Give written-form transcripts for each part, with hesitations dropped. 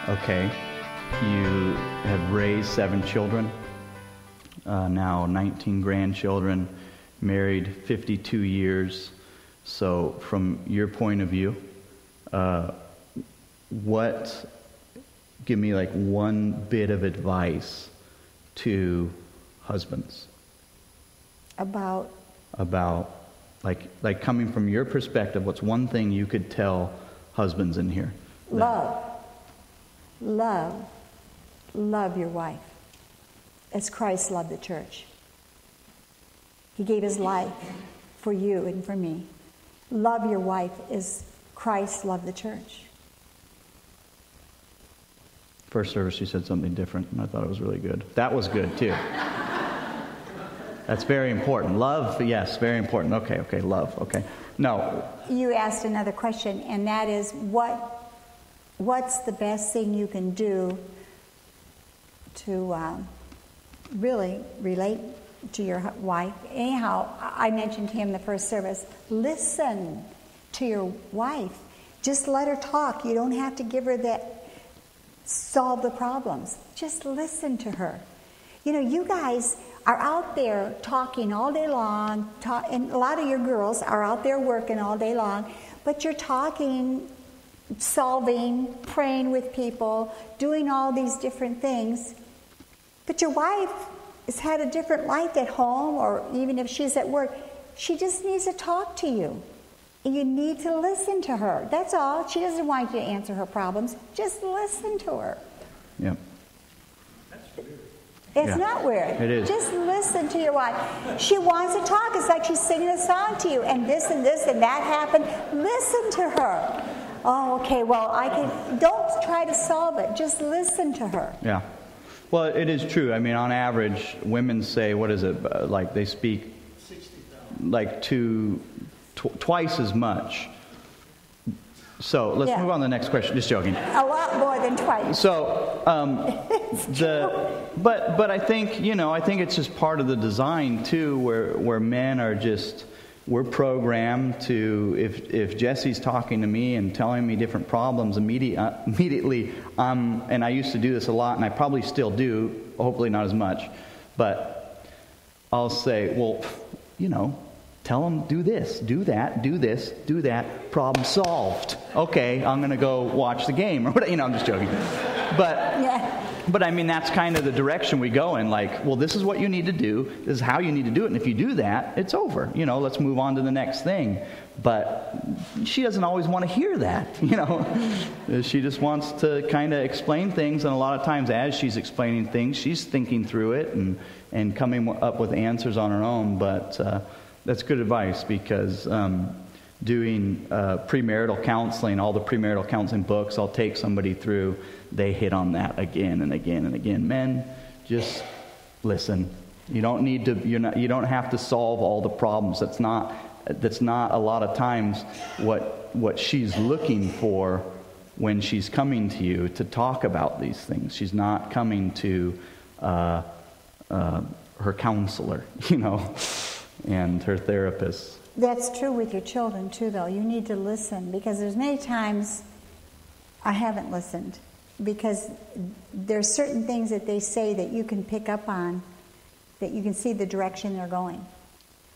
Okay. You have raised 7 children, now 19 grandchildren, married 52 years. So from your point of view, give me like one bit of advice to husbands. About like coming from your perspective, what's one thing you could tell husbands in here? Love your wife as Christ loved the church. He gave his life for you and for me. Love your wife as Christ loved the church. First service you said something different, and I thought it was really good. That was good too. That's very important. Love, yes, very important. Okay, love, okay. No. You asked another question, and that is, what's the best thing you can do to really relate to your wife? Anyhow, I mentioned to him the first service, listen to your wife. Just let her talk. You don't have to give her solve the problems. Just listen to her. You know, you guys are out there talking all day long, and a lot of your girls are out there working all day long, but you're talking, solving, praying with people, doing all these different things. But your wife has had a different life at home, or even if she's at work, she just needs to talk to you. And you need to listen to her. That's all. She doesn't want you to answer her problems. Just listen to her. Yep. It's not weird. It is. Just listen to your wife. She wants to talk. It's like she's singing a song to you, and this and that happened. Listen to her. Oh, okay, well, don't try to solve it. Just listen to her. Yeah. Well, it is true. I mean, on average, women say, what is it, like they speak 60,000. Like twice as much. So let's move on to the next question. Just joking. A lot more than twice. So, but I think, I think it's just part of the design too, where men are we're programmed to, if Jesse's talking to me and telling me different problems immediately, and I used to do this a lot, and I probably still do, hopefully not as much, but I'll say, well, tell them, do this, do that, do this, do that, problem solved. Okay, I'm going to go watch the game, or whatever. I'm just joking. But I mean, that's kind of the direction we go in, like, well, this is what you need to do, this is how you need to do it, and if you do that, it's over. Let's move on to the next thing. But she doesn't always want to hear that, She just wants to kind of explain things, and a lot of times as she's explaining things, she's thinking through it and coming up with answers on her own, but that's good advice, because doing premarital counseling, all the premarital counseling books I'll take somebody through, they hit on that again and again and again. Men, just listen. You don't have to solve all the problems. That's not a lot of times what she's looking for when she's coming to you to talk about these things. She's not coming to her counselor, and her therapist. That's true with your children too, though. You need to listen, because there's many times I haven't listened, because there's certain things that they say that you can pick up on, that you can see the direction they're going.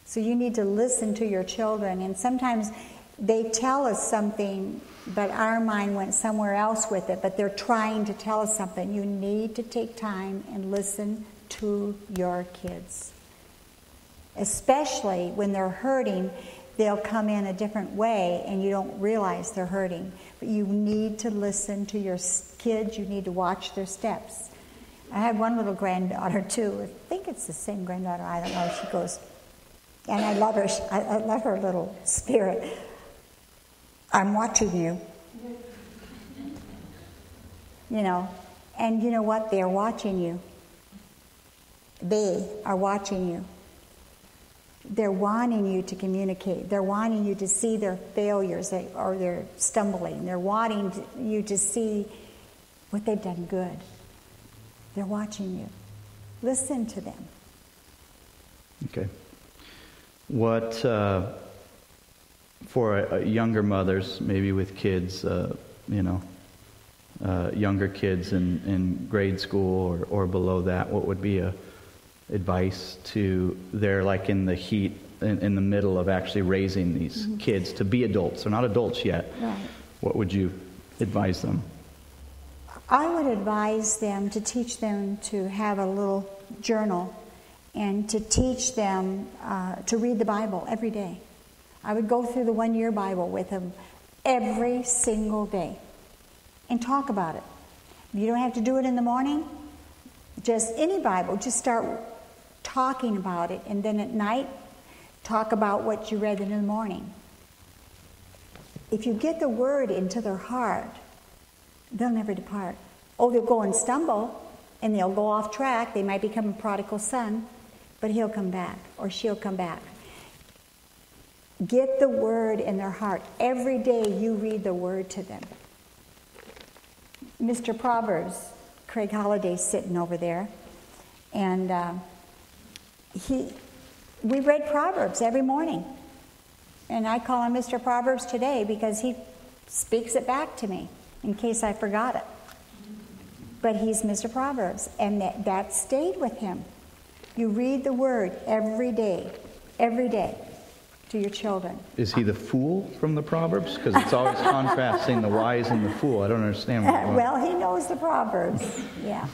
So you need to listen to your children, and sometimes they tell us something, but our mind went somewhere else with it, but they're trying to tell us something. You need to take time and listen to your kids. Especially when they're hurting, they'll come in a different way and you don't realize they're hurting. But you need to listen to your kids. You need to watch their steps. I had one little granddaughter too. I think it's the same granddaughter. I don't know. She goes, and I love her. I love her little spirit. I'm watching you. And you know what? They're watching you. They are watching you. They're wanting you to communicate. They're wanting you to see their failures or their stumbling. They're wanting you to see what they've done good. They're watching you. Listen to them. Okay. What, for younger mothers, maybe with kids, younger kids in grade school or below that? What would be a advice to they're like in the heat, in the middle of actually raising these kids to be adults? They're not adults yet. Right. What would you advise them? I would advise them to teach them to have a little journal and to teach them to read the Bible every day. I would go through the 1-year Bible with them every single day and talk about it. You don't have to do it in the morning. Just any Bible, just start talking about it, and then at night, talk about what you read in the morning. If you get the Word into their heart, they'll never depart. Oh, they'll go and stumble, and they'll go off track. They might become a prodigal son, but he'll come back, or she'll come back. Get the Word in their heart. Every day you read the Word to them. Mr. Proverbs, Craig Holliday's sitting over there, and we read Proverbs every morning. And I call him Mr. Proverbs today because he speaks it back to me in case I forgot it. But he's Mr. Proverbs, and that stayed with him. You read the Word every day to your children. Is he the fool from the Proverbs? Because it's always contrasting the wise and the fool. I don't understand what Well, he knows the Proverbs, yeah.